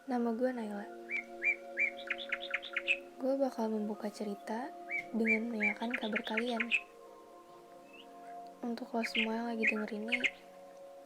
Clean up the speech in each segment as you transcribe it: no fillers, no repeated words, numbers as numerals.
Nama gue Naila. Gue bakal membuka cerita dengan menanyakan kabar kalian. Untuk lo semua yang lagi denger ini,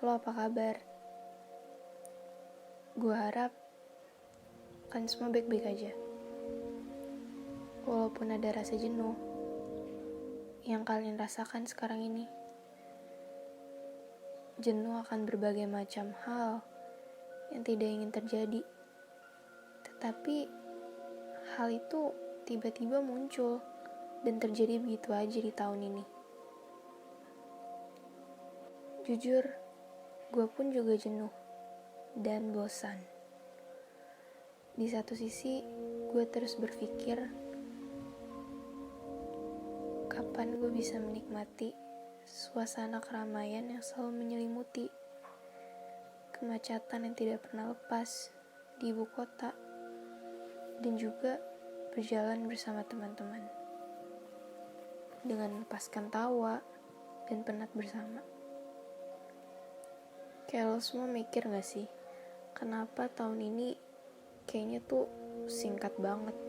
lo apa kabar? Gue harap kalian semua baik-baik aja. Walaupun ada rasa jenuh yang kalian rasakan sekarang ini. Jenuh akan berbagai macam hal yang tidak ingin terjadi. Tetapi hal itu tiba-tiba muncul dan terjadi begitu aja di tahun ini. Jujur, gue pun juga jenuh dan bosan. Di satu sisi, gue terus berpikir kapan gue bisa menikmati suasana keramaian yang selalu menyelimuti, kemacetan yang tidak pernah lepas di ibu kota, dan juga berjalan bersama teman-teman dengan melepaskan tawa dan penat bersama. Kayak lo semua mikir gak sih, kenapa tahun ini kayaknya tuh singkat banget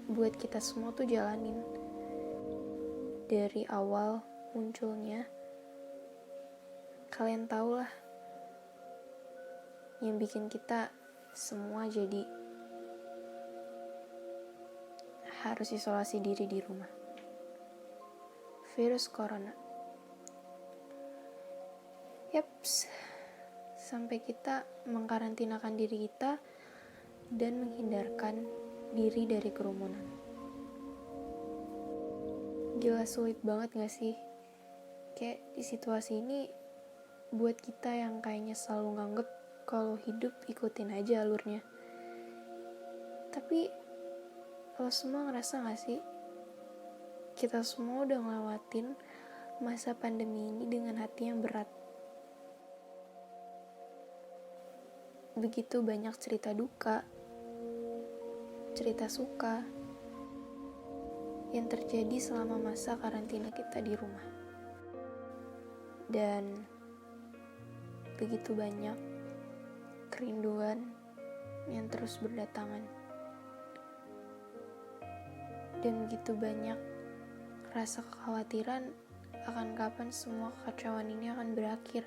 buat kita semua tuh jalanin. Dari awal munculnya, kalian tahulah yang bikin kita semua jadi harus isolasi diri di rumah. Virus corona. Yaps, sampai kita mengkarantinakan diri kita dan menghindarkan diri dari kerumunan. Gila, sulit banget gak sih? Kayak di situasi ini buat kita yang kayaknya selalu nganggep kalau hidup ikutin aja alurnya. Tapi lo semua ngerasa gak sih? Kita semua udah ngelewatin masa pandemi ini dengan hati yang berat. Begitu banyak cerita duka, cerita suka yang terjadi selama masa karantina kita di rumah. Dan begitu banyak kerinduan yang terus berdatangan. Dan begitu banyak rasa kekhawatiran akan kapan semua kekacauan ini akan berakhir.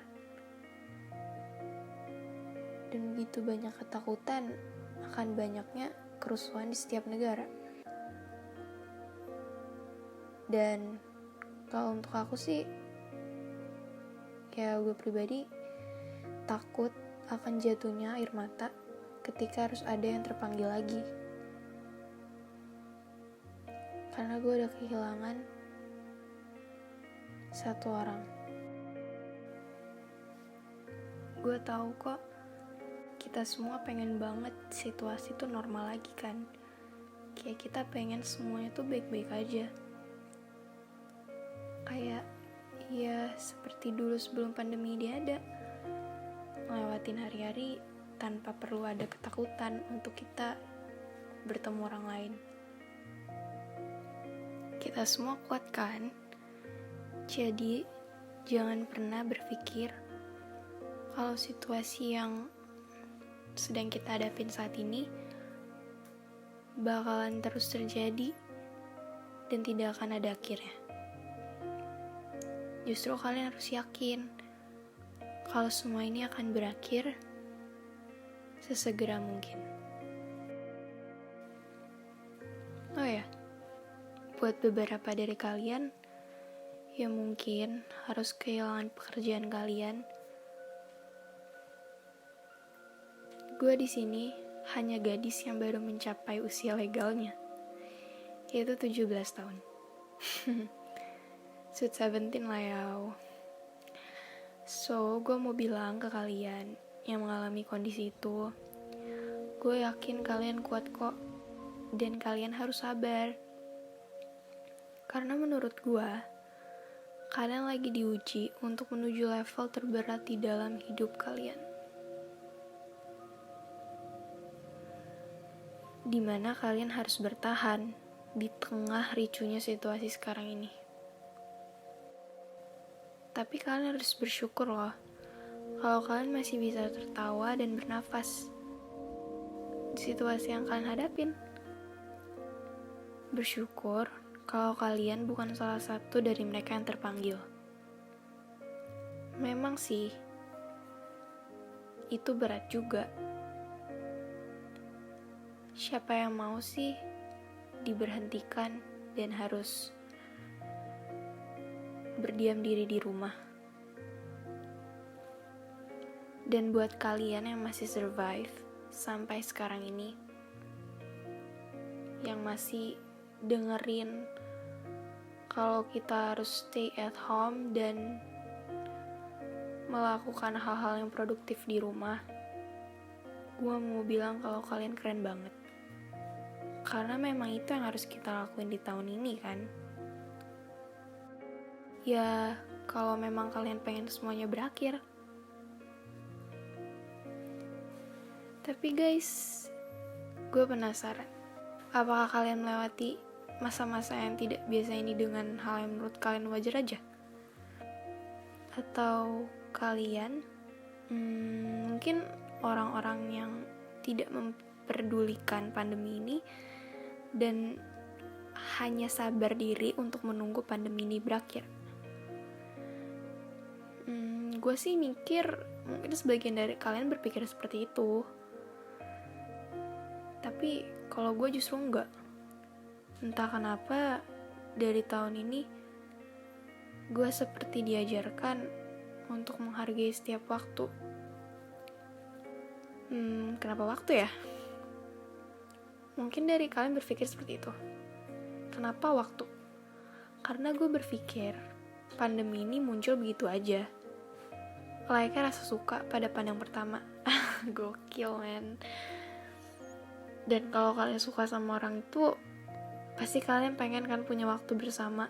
Dan begitu banyak ketakutan akan banyaknya kerusuhan di setiap negara. Dan kalau untuk aku sih, ya gue pribadi takut akan jatuhnya air mata ketika harus ada yang terpanggil lagi. Karena gue udah kehilangan satu orang. Gue tahu kok kita semua pengen banget situasi tuh normal lagi kan. Kayak kita pengen semuanya tuh baik-baik aja. Kayak ya seperti dulu sebelum pandemi ini ada. Ngelewatin hari-hari tanpa perlu ada ketakutan untuk kita bertemu orang lain. Kita semua kuat kan? Jadi jangan pernah berpikir kalau situasi yang sedang kita hadapin saat ini bakalan terus terjadi dan tidak akan ada akhirnya. Justru kalian harus yakin kalau semua ini akan berakhir sesegera mungkin. Oh ya, buat beberapa dari kalian yang mungkin harus kehilangan pekerjaan kalian, gue di sini hanya gadis yang baru mencapai usia legalnya, yaitu 17 tahun. Sweet 17 lah ya. So, gue mau bilang ke kalian yang mengalami kondisi itu, gue yakin kalian kuat kok, dan kalian harus sabar. Karena menurut gue, kalian lagi diuji untuk menuju level terberat di dalam hidup kalian. Dimana kalian harus bertahan di tengah ricunya situasi sekarang ini. Tapi kalian harus bersyukur loh, kalau kalian masih bisa tertawa dan bernafas. di situasi yang kalian hadapin. Bersyukur kalau kalian bukan salah satu dari mereka yang terpanggil. Memang sih, itu berat juga. Siapa yang mau sih diberhentikan dan harus berdiam diri di rumah? Dan buat kalian yang masih survive sampai sekarang ini, yang masih dengerin kalau kita harus stay at home dan melakukan hal-hal yang produktif di rumah, gue mau bilang kalau kalian keren banget. Karena memang itu yang harus kita lakuin di tahun ini kan. Ya, kalau memang kalian pengen semuanya berakhir. Tapi guys, gue penasaran, apakah kalian melewati masa-masa yang tidak biasa ini dengan hal yang menurut kalian wajar aja? Atau kalian mungkin orang-orang yang tidak memperdulikan pandemi ini dan hanya sabar diri untuk menunggu pandemi ini berakhir? Gue sih mikir mungkin sebagian dari kalian berpikir seperti itu. Tapi kalau gue justru enggak. Entah kenapa dari tahun ini gue seperti diajarkan untuk menghargai setiap waktu. Kenapa waktu ya? Mungkin dari kalian berpikir seperti itu. Kenapa waktu? Karena gue berpikir pandemi ini muncul begitu aja. Layaknya rasa suka pada pandang pertama. Gokil men. Dan kalau kalian suka sama orang itu, pasti kalian pengen kan punya waktu bersama.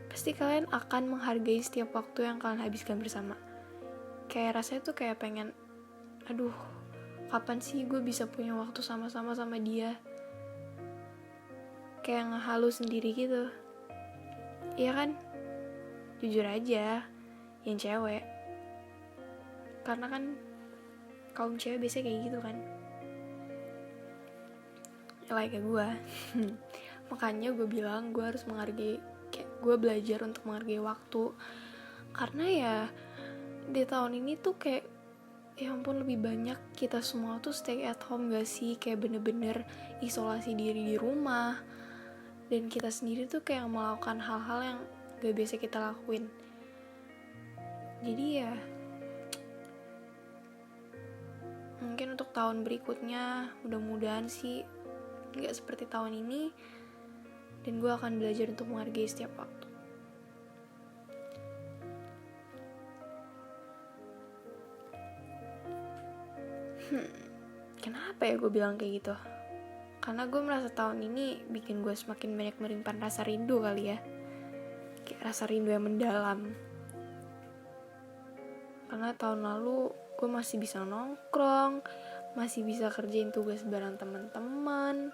Pasti kalian akan menghargai setiap waktu yang kalian habiskan bersama. Kayak rasanya tuh kayak pengen, aduh, kapan sih gue bisa punya waktu sama-sama sama dia? Kayak ngehalu sendiri gitu. Iya kan? Jujur aja, yang cewek. Karena kan kaum cewek biasanya kayak gitu kan. Kayak gue. Makanya gue bilang gue harus menghargai, kayak gue belajar untuk menghargai waktu. Karena ya di tahun ini tuh kayak, ya ampun, lebih banyak kita semua tuh stay at home gak sih? Kayak bener-bener isolasi diri di rumah. Dan kita sendiri tuh kayak melakukan hal-hal yang gak biasa kita lakuin. Jadi ya, mungkin untuk tahun berikutnya mudah-mudahan sih gak seperti tahun ini. Dan gue akan belajar untuk menghargai setiap waktu. Kenapa ya gue bilang kayak gitu? Karena gue merasa tahun ini bikin gue semakin banyak menyimpan rasa rindu kali ya. Kayak rasa rindu yang mendalam. Karena tahun lalu gue masih bisa nongkrong, masih bisa kerjain tugas bareng teman-teman.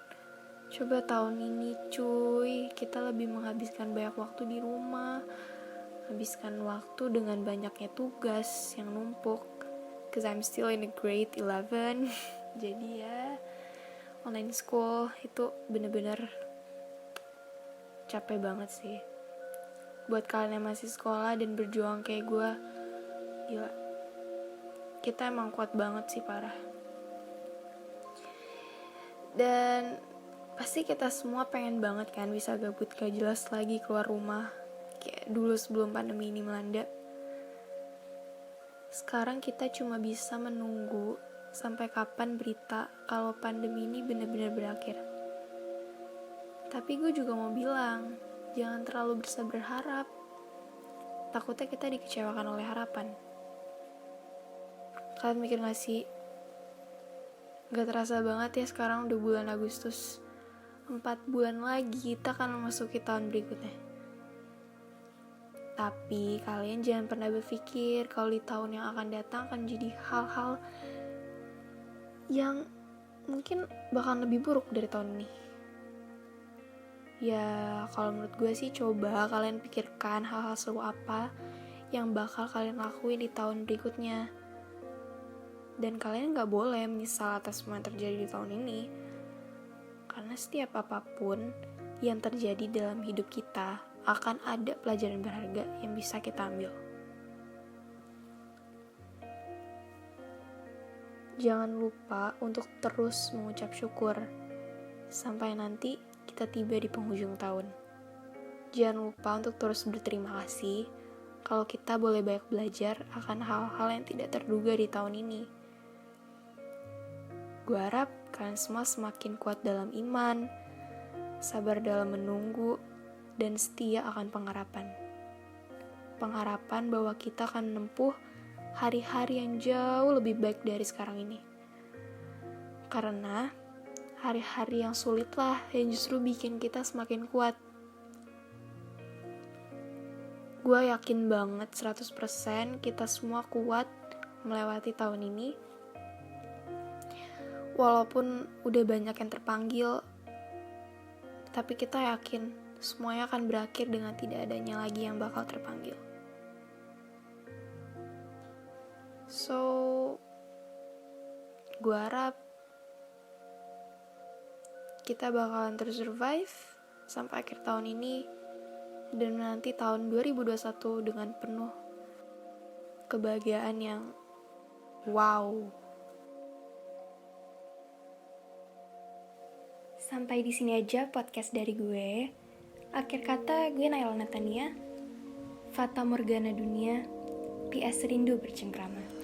Coba tahun ini cuy, kita lebih menghabiskan banyak waktu di rumah, habiskan waktu dengan banyaknya tugas yang numpuk. Cause I'm still in a grade 11. Jadi ya, online school itu bener-bener capek banget sih. Buat kalian yang masih sekolah dan berjuang kayak gue, gila, kita emang kuat banget sih, parah. Dan pasti kita semua pengen banget kan bisa gabut gak jelas lagi keluar rumah kayak dulu sebelum pandemi ini melanda. Sekarang kita cuma bisa menunggu sampai kapan berita kalau pandemi ini benar-benar berakhir. Tapi gue juga mau bilang, jangan terlalu besar berharap. Takutnya kita dikecewakan oleh harapan. Kalian mikir gak sih? Gak terasa banget ya sekarang udah bulan Agustus. 4 bulan lagi kita akan memasuki tahun berikutnya. Tapi kalian jangan pernah berpikir kalau di tahun yang akan datang akan jadi hal-hal yang mungkin bakal lebih buruk dari tahun ini. Ya kalau menurut gue sih coba kalian pikirkan hal-hal seru apa yang bakal kalian lakuin di tahun berikutnya. Dan kalian gak boleh menyesal atas semua yang terjadi di tahun ini. Karena setiap apapun yang terjadi dalam hidup kita, akan ada pelajaran berharga yang bisa kita ambil. Jangan lupa untuk terus mengucap syukur sampai nanti kita tiba di penghujung tahun. Jangan lupa untuk terus berterima kasih kalau kita boleh banyak belajar akan hal-hal yang tidak terduga di tahun ini. Gue harap kalian semua semakin kuat dalam iman, sabar dalam menunggu, dan setia akan pengharapan. Pengharapan bahwa kita akan menempuh hari-hari yang jauh lebih baik dari sekarang ini. Karena hari-hari yang sulitlah yang justru bikin kita semakin kuat. Gue yakin banget 100% kita semua kuat melewati tahun ini. Walaupun udah banyak yang terpanggil, tapi kita yakin semuanya akan berakhir dengan tidak adanya lagi yang bakal terpanggil. So, gue harap kita bakalan terus survive sampai akhir tahun ini dan menanti tahun 2021 dengan penuh kebahagiaan yang wow. Sampai di sini aja podcast dari gue. Akhir kata, gue Naila Natania. Fata Morgana dunia, PS rindu bercengkrama.